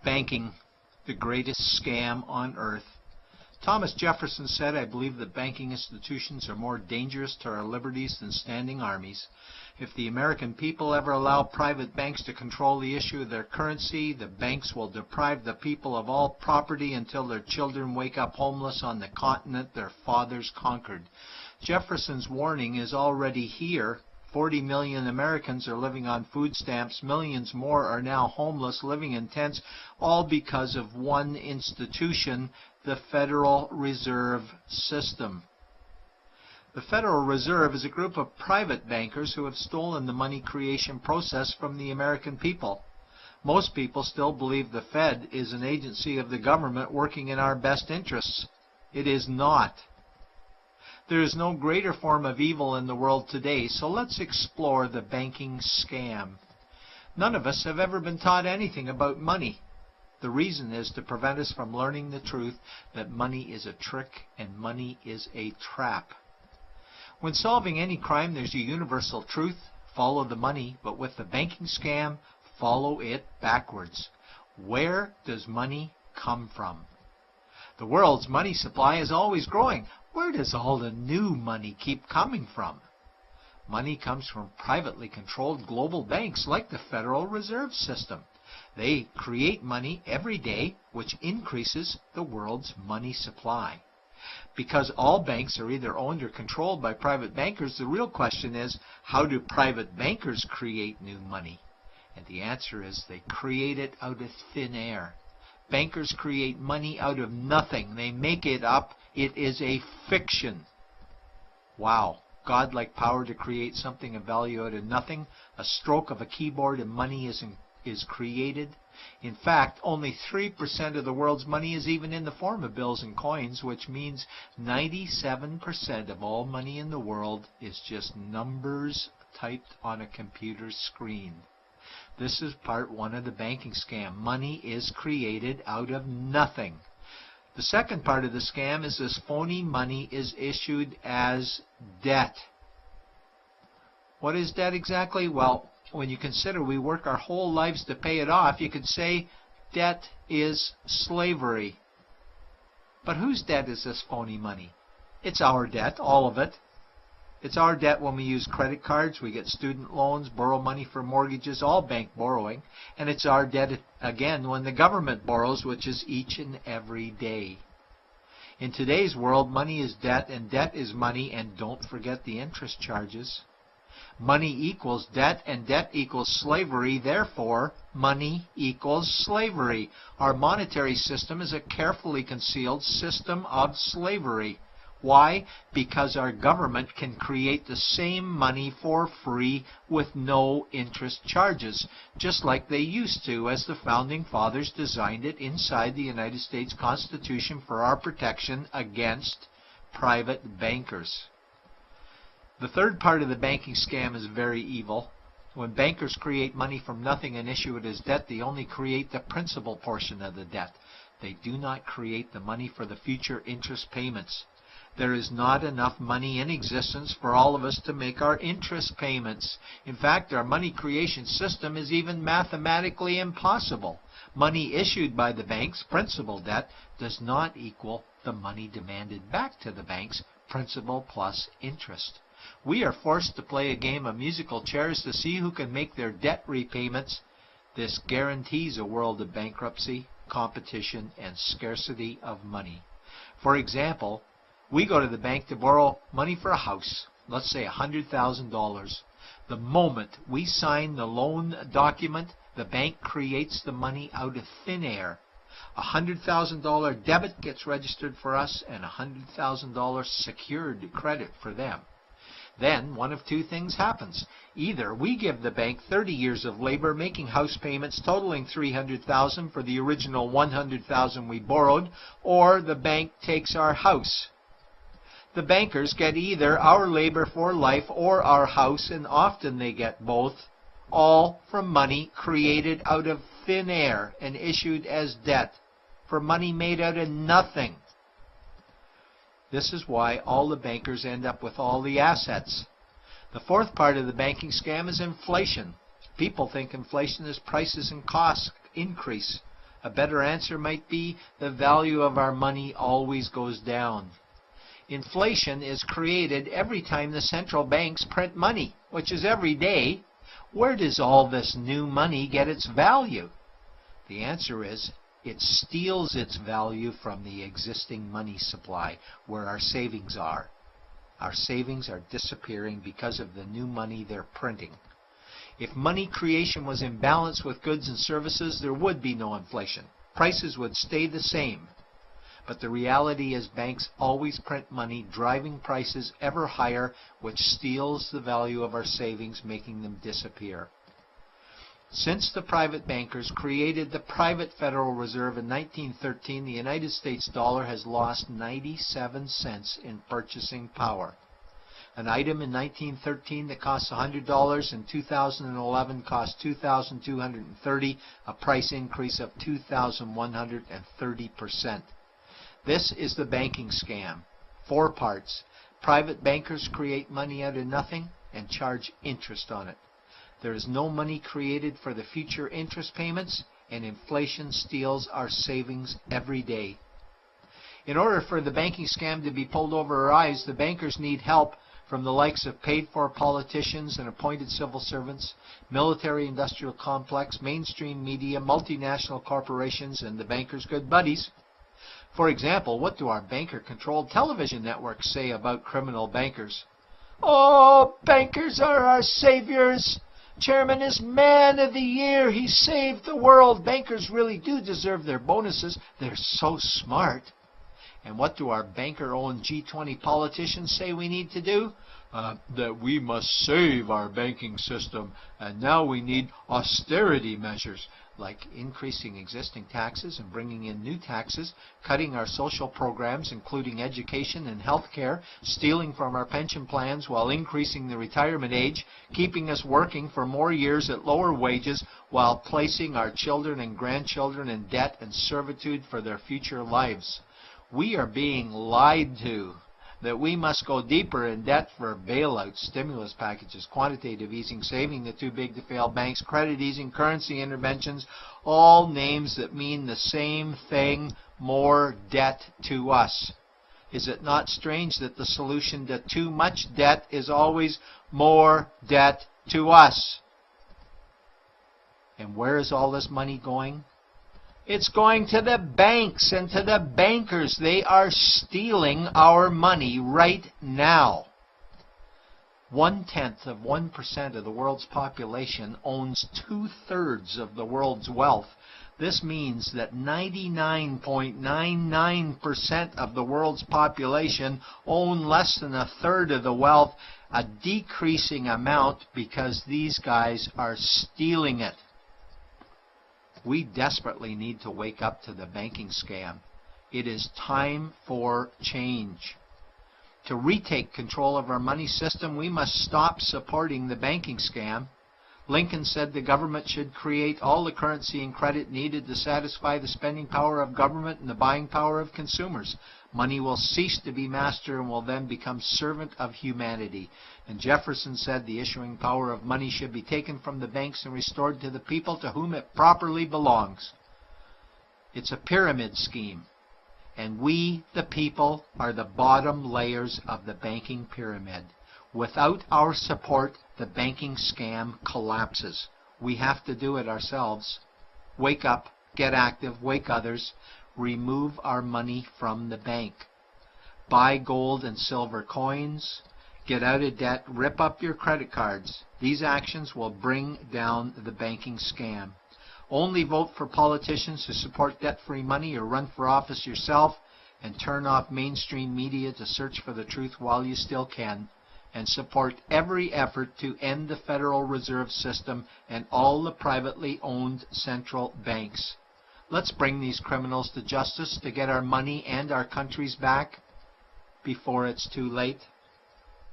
Banking, the greatest scam on earth. Thomas Jefferson said, "I believe that banking institutions are more dangerous to our liberties than standing armies. If the American people ever allow private banks to control the issue of their currency, the banks will deprive the people of all property until their children wake up homeless on the continent their fathers conquered." Jefferson's warning is already here. 40 million Americans are living on food stamps. Millions more are now homeless, living in tents, all because of one institution, the Federal Reserve System. The Federal Reserve is a group of private bankers who have stolen the money creation process from the American people. Most people still believe the Fed is an agency of the government working in our best interests. It is not. There is no greater form of evil in the world today, so let's explore the banking scam. None of us have ever been taught anything about money. The reason is to prevent us from learning the truth that money is a trick and money is a trap. When solving any crime, there's a universal truth: follow the money, but with the banking scam, follow it backwards. Where does money come from? The world's money supply is always growing. Where does all the new money keep coming from? Money comes from privately controlled global banks like the Federal Reserve System. They create money every day, which increases the world's money supply. Because all banks are either owned or controlled by private bankers, the real question is, how do private bankers create new money? And the answer is they create it out of thin air. Bankers create money out of nothing. They make it up. It is a fiction. Wow. Godlike power to create something of value out of nothing. A stroke of a keyboard and money is created. In fact, only 3% of the world's money is even in the form of bills and coins, which means 97% of all money in the world is just numbers typed on a computer screen. This is part one of the banking scam. Money is created out of nothing. The second part of the scam is this phony money is issued as debt. What is debt exactly? Well, when you consider we work our whole lives to pay it off, you could say debt is slavery. But whose debt is this phony money? It's our debt, all of it. It's our debt when we use credit cards, we get student loans, borrow money for mortgages, all bank borrowing. And it's our debt again when the government borrows, which is each and every day. In today's world, money is debt and debt is money, and don't forget the interest charges. Money equals debt and debt equals slavery, therefore money equals slavery. Our monetary system is a carefully concealed system of slavery. Why? Because our government can create the same money for free with no interest charges, just like they used to as the Founding Fathers designed it inside the United States Constitution for our protection against private bankers. The third part of the banking scam is very evil. When bankers create money from nothing and issue it as debt, they only create the principal portion of the debt. They do not create the money for the future interest payments. There is not enough money in existence for all of us to make our interest payments. In fact, our money creation system is even mathematically impossible. Money issued by the banks, principal debt, does not equal the money demanded back to the banks, principal plus interest. We are forced to play a game of musical chairs to see who can make their debt repayments. This guarantees a world of bankruptcy, competition, and scarcity of money. For example, we go to the bank to borrow money for a house, let's say $100,000. The moment we sign the loan document, the bank creates the money out of thin air. A $100,000 debit gets registered for us and a $100,000 secured credit for them. Then one of two things happens. Either we give the bank 30 years of labor making house payments totaling $300,000 for the original $100,000 we borrowed, or the bank takes our house. The bankers get either our labor for life or our house, and often they get both, all from money created out of thin air and issued as debt, for money made out of nothing. This is why all the bankers end up with all the assets. The fourth part of the banking scam is inflation. People think inflation is prices and costs increase. A better answer might be the value of our money always goes down. Inflation is created every time the central banks print money, which is every day. Where does all this new money get its value? The answer is it steals its value from the existing money supply, where our savings are. Our savings are disappearing because of the new money they're printing. If money creation was in balance with goods and services, there would be no inflation. Prices would stay the same. But the reality is banks always print money, driving prices ever higher, which steals the value of our savings, making them disappear. Since the private bankers created the private Federal Reserve in 1913, the United States dollar has lost 97 cents in purchasing power. An item in 1913 that cost $100 in 2011 cost $2,230, a price increase of 2,130%. This is the banking scam. 4 parts. Private bankers create money out of nothing and charge interest on it. There is no money created for the future interest payments, and inflation steals our savings every day. In order for the banking scam to be pulled over our eyes, the bankers need help from the likes of paid-for politicians and appointed civil servants, military-industrial complex, mainstream media, multinational corporations, and the bankers' good buddies. For example, what do our banker-controlled television networks say about criminal bankers? "Oh, bankers are our saviors. Chairman is man of the year. He saved the world. Bankers really do deserve their bonuses. They're so smart." And what do our banker-owned G20 politicians say we need to do? That we must save our banking system, and now we need austerity measures, like increasing existing taxes and bringing in new taxes, cutting our social programs, including education and health care, stealing from our pension plans while increasing the retirement age, keeping us working for more years at lower wages while placing our children and grandchildren in debt and servitude for their future lives. We are being lied to that we must go deeper in debt for bailouts, stimulus packages, quantitative easing, saving the too-big-to-fail banks, credit easing, currency interventions, all names that mean the same thing, more debt to us. Is it not strange that the solution to too much debt is always more debt to us? And where is all this money going? It's going to the banks and to the bankers. They are stealing our money right now. 0.1% of the world's population owns 2/3 of the world's wealth. This means that 99.99% of the world's population own less than 1/3 of the wealth, a decreasing amount because these guys are stealing it. We desperately need to wake up to the banking scam. It is time for change. To retake control of our money system, we must stop supporting the banking scam. Lincoln said the government should create all the currency and credit needed to satisfy the spending power of government and the buying power of consumers. Money will cease to be master and will then become servant of humanity. And Jefferson said the issuing power of money should be taken from the banks and restored to the people to whom it properly belongs. It's a pyramid scheme. And we, the people, are the bottom layers of the banking pyramid. Without our support, the banking scam collapses. We have to do it ourselves. Wake up, get active, wake others. Remove our money from the bank. Buy gold and silver coins. Get out of debt. Rip up your credit cards. These actions will bring down the banking scam. Only vote for politicians who support debt-free money, or run for office yourself, and turn off mainstream media to search for the truth while you still can. And support every effort to end the Federal Reserve System and all the privately owned central banks. Let's bring these criminals to justice to get our money and our countries back before it's too late.